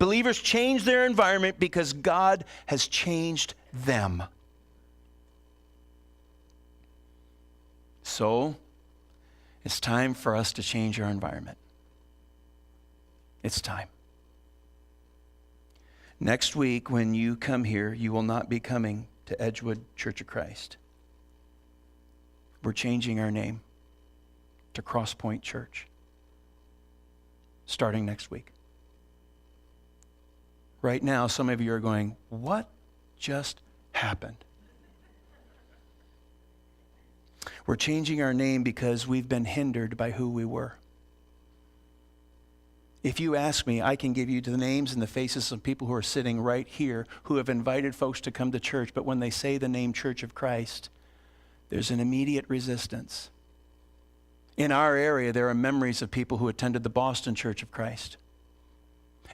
Believers change their environment because God has changed them. So, it's time for us to change our environment. It's time. Next week, when you come here, you will not be coming to Edgewood Church of Christ. We're changing our name to Crosspoint Church, starting next week. Right now, some of you are going, what just happened? We're changing our name because we've been hindered by who we were. If you ask me, I can give you the names and the faces of people who are sitting right here who have invited folks to come to church, but when they say the name Church of Christ, there's an immediate resistance. In our area, there are memories of people who attended the Boston Church of Christ.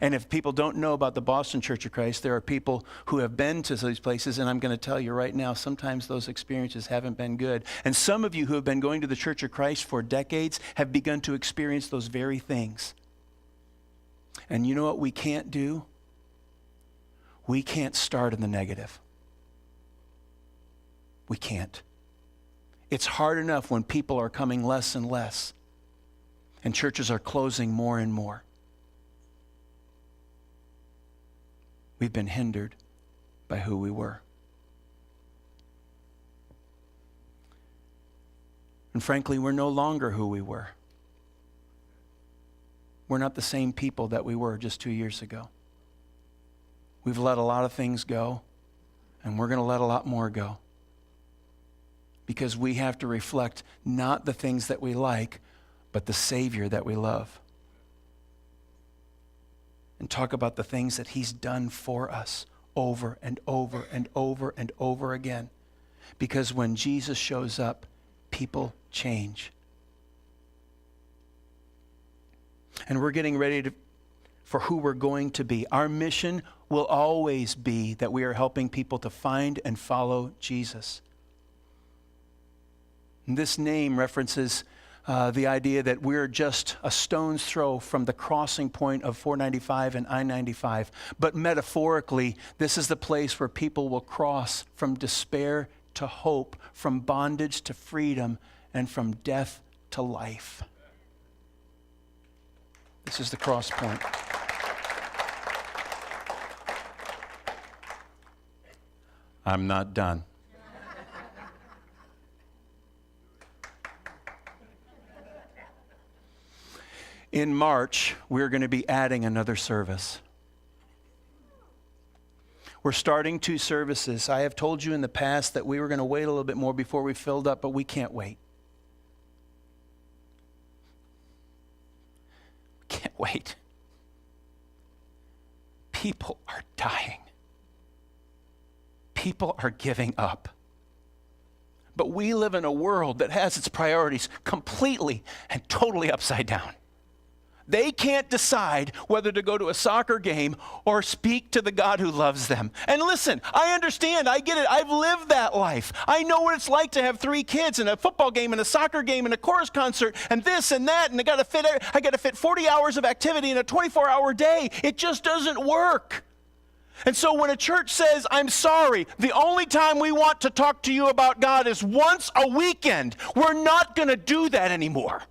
And if people don't know about the Boston Church of Christ, there are people who have been to these places, and I'm going to tell you right now, sometimes those experiences haven't been good. And some of you who have been going to the Church of Christ for decades have begun to experience those very things. And you know what we can't do? We can't start in the negative. We can't. It's hard enough when people are coming less and less, and churches are closing more and more. We've been hindered by who we were. And frankly, we're no longer who we were. We're not the same people that we were just 2 years ago. We've let a lot of things go, and we're going to let a lot more go. Because we have to reflect not the things that we like, but the Savior that we love. And talk about the things that He's done for us over and over and over and over again. Because when Jesus shows up, people change. And we're getting ready for who we're going to be. Our mission will always be that we are helping people to find and follow Jesus. And this name references the idea that we're just a stone's throw from the crossing point of 495 and I-95. But metaphorically, this is the place where people will cross from despair to hope, from bondage to freedom, and from death to life. This is the cross point. I'm not done. In March, we're going to be adding another service. We're starting 2 services. I have told you in the past that we were going to wait a little bit more before we filled up, but we can't wait. We can't wait. People are dying. People are giving up. But we live in a world that has its priorities completely and totally upside down. They can't decide whether to go to a soccer game or speak to the God who loves them. And listen, I understand, I get it. I've lived that life. I know what it's like to have 3 kids and a football game and a soccer game and a chorus concert and this and that, and I got to fit 40 hours of activity in a 24-hour day. It just doesn't work. And so when a church says, I'm sorry, the only time we want to talk to you about God is once a weekend, we're not going to do that anymore.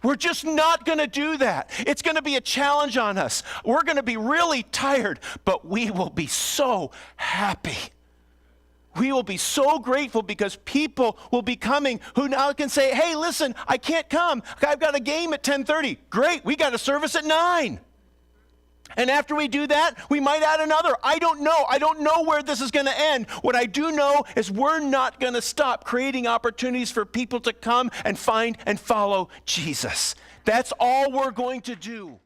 We're just not going to do that. It's going to be a challenge on us. We're going to be really tired, but we will be so happy. We will be so grateful because people will be coming who now can say, hey, listen, I can't come. I've got a game at 10:30. Great, we got a service at 9. And after we do that, we might add another. I don't know. I don't know where this is going to end. What I do know is we're not going to stop creating opportunities for people to come and find and follow Jesus. That's all we're going to do.